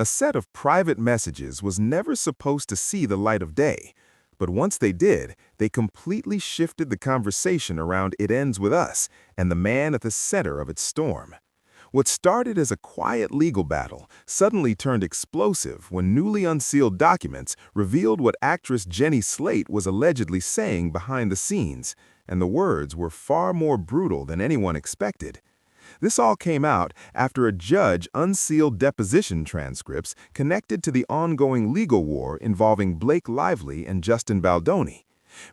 A set of private messages was never supposed to see the light of day, but once they did, they completely shifted the conversation around "It Ends With Us" and the man at the center of its storm. What started as a quiet legal battle suddenly turned explosive when newly unsealed documents revealed what actress Jenny Slate was allegedly saying behind the scenes, and the words were far more brutal than anyone expected. This all came out after a judge unsealed deposition transcripts connected to the ongoing legal war involving Blake Lively and Justin Baldoni.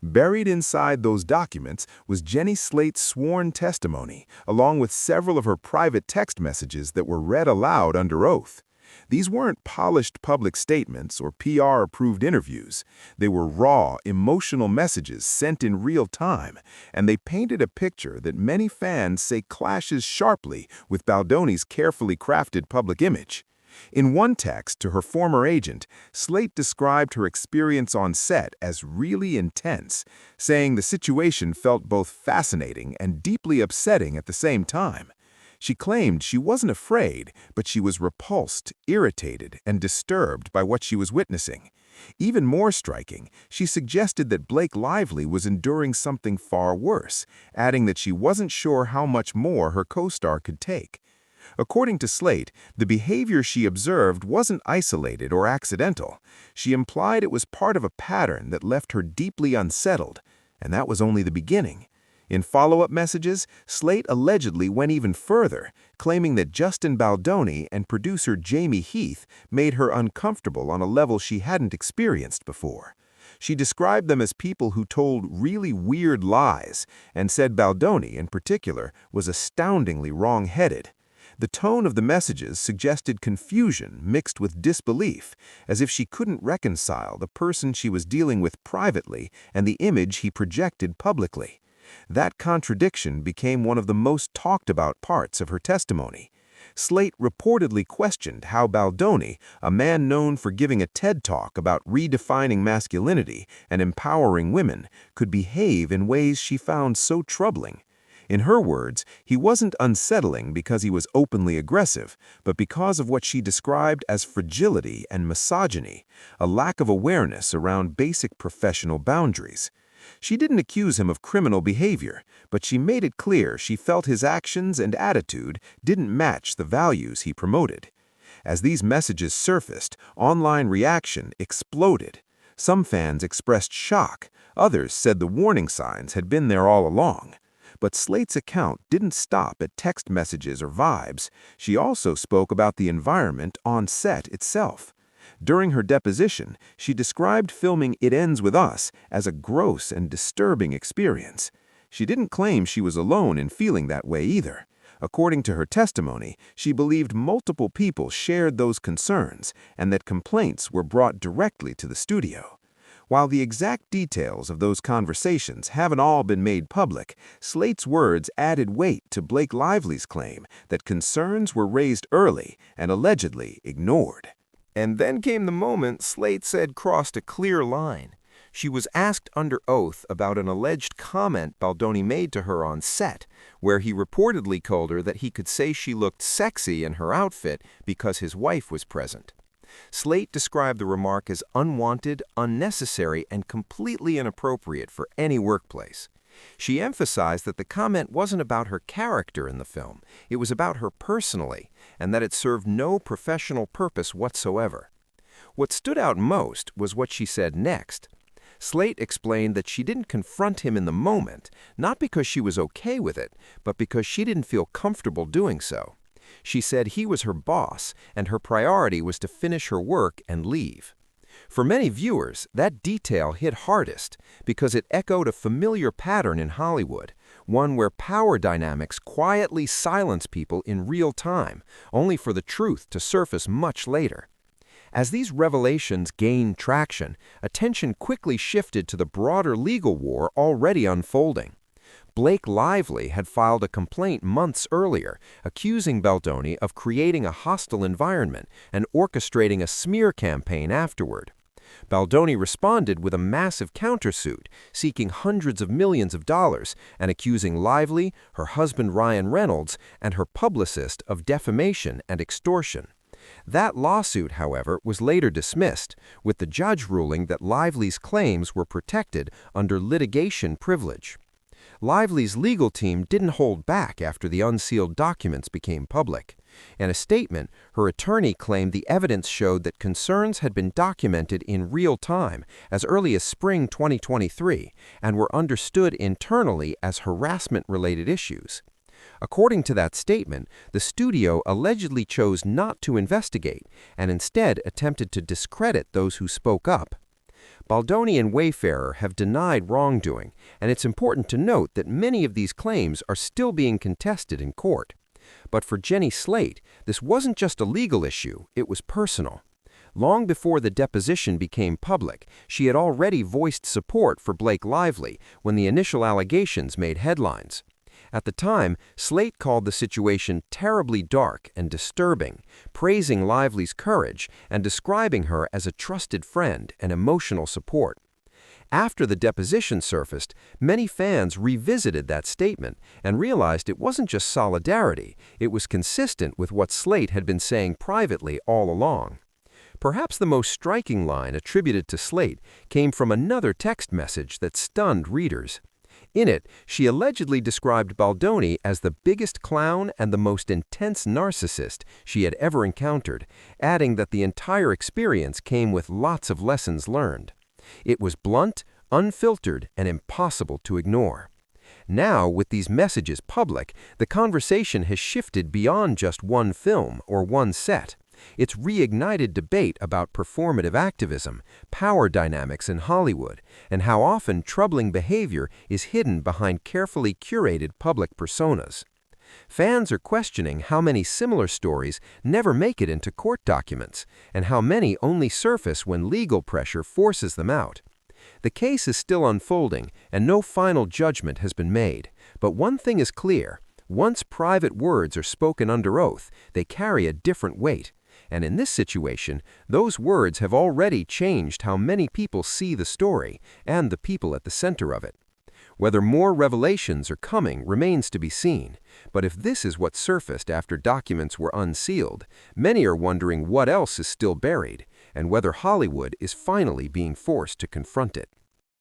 Buried inside those documents was Jenny Slate's sworn testimony, along with several of her private text messages that were read aloud under oath. These weren't polished public statements or PR-approved interviews. They were raw, emotional messages sent in real time, and they painted a picture that many fans say clashes sharply with Baldoni's carefully crafted public image. In one text to her former agent, Slate described her experience on set as really intense, saying the situation felt both fascinating and deeply upsetting at the same time. She claimed she wasn't afraid, but she was repulsed, irritated, and disturbed by what she was witnessing. Even more striking, she suggested that Blake Lively was enduring something far worse, adding that she wasn't sure how much more her co-star could take. According to Slate, the behavior she observed wasn't isolated or accidental. She implied it was part of a pattern that left her deeply unsettled, and that was only the beginning. In follow-up messages, Slate allegedly went even further, claiming that Justin Baldoni and producer Jamie Heath made her uncomfortable on a level she hadn't experienced before. She described them as people who told really weird lies, and said Baldoni, in particular, was astoundingly wrong-headed. The tone of the messages suggested confusion mixed with disbelief, as if she couldn't reconcile the person she was dealing with privately and the image he projected publicly. That contradiction became one of the most talked-about parts of her testimony. Slate reportedly questioned how Baldoni, a man known for giving a TED Talk about redefining masculinity and empowering women, could behave in ways she found so troubling. In her words, he wasn't unsettling because he was openly aggressive, but because of what she described as fragility and misogyny, a lack of awareness around basic professional boundaries. She didn't accuse him of criminal behavior, but she made it clear she felt his actions and attitude didn't match the values he promoted. As these messages surfaced, online reaction exploded. Some fans expressed shock, others said the warning signs had been there all along. But Slate's account didn't stop at text messages or vibes. She also spoke about the environment on set itself. During her deposition, she described filming "It Ends With Us" as a gross and disturbing experience. She didn't claim she was alone in feeling that way either. According to her testimony, she believed multiple people shared those concerns and that complaints were brought directly to the studio. While the exact details of those conversations haven't all been made public, Slate's words added weight to Blake Lively's claim that concerns were raised early and allegedly ignored. And then came the moment Slate said crossed a clear line. She was asked under oath about an alleged comment Baldoni made to her on set, where he reportedly told her that he could say she looked sexy in her outfit because his wife was present. Slate described the remark as unwanted, unnecessary, and completely inappropriate for any workplace. She emphasized that the comment wasn't about her character in the film, it was about her personally, and that it served no professional purpose whatsoever. What stood out most was what she said next. Slate explained that she didn't confront him in the moment, not because she was okay with it, but because she didn't feel comfortable doing so. She said he was her boss, and her priority was to finish her work and leave. For many viewers, that detail hit hardest because it echoed a familiar pattern in Hollywood, one where power dynamics quietly silence people in real time, only for the truth to surface much later. As these revelations gained traction, attention quickly shifted to the broader legal war already unfolding. Blake Lively had filed a complaint months earlier, accusing Baldoni of creating a hostile environment and orchestrating a smear campaign afterward. Baldoni responded with a massive countersuit, seeking hundreds of millions of dollars and accusing Lively, her husband Ryan Reynolds, and her publicist of defamation and extortion. That lawsuit, however, was later dismissed, with the judge ruling that Lively's claims were protected under litigation privilege. Lively's legal team didn't hold back after the unsealed documents became public. In a statement, her attorney claimed the evidence showed that concerns had been documented in real time as early as spring 2023 and were understood internally as harassment-related issues. According to that statement, the studio allegedly chose not to investigate and instead attempted to discredit those who spoke up. Baldoni and Wayfarer have denied wrongdoing, and it's important to note that many of these claims are still being contested in court. But for Jenny Slate, this wasn't just a legal issue, it was personal. Long before the deposition became public, she had already voiced support for Blake Lively when the initial allegations made headlines. At the time, Slate called the situation terribly dark and disturbing, praising Lively's courage and describing her as a trusted friend and emotional support. After the deposition surfaced, many fans revisited that statement and realized it wasn't just solidarity, it was consistent with what Slate had been saying privately all along. Perhaps the most striking line attributed to Slate came from another text message that stunned readers. In it, she allegedly described Baldoni as the biggest clown and the most intense narcissist she had ever encountered, adding that the entire experience came with lots of lessons learned. It was blunt, unfiltered, and impossible to ignore. Now, with these messages public, the conversation has shifted beyond just one film or one set. It's reignited debate about performative activism, power dynamics in Hollywood, and how often troubling behavior is hidden behind carefully curated public personas. Fans are questioning how many similar stories never make it into court documents, and how many only surface when legal pressure forces them out. The case is still unfolding, and no final judgment has been made. But one thing is clear: once private words are spoken under oath, they carry a different weight. And in this situation, those words have already changed how many people see the story and the people at the center of it. Whether more revelations are coming remains to be seen, but if this is what surfaced after documents were unsealed, many are wondering what else is still buried and whether Hollywood is finally being forced to confront it.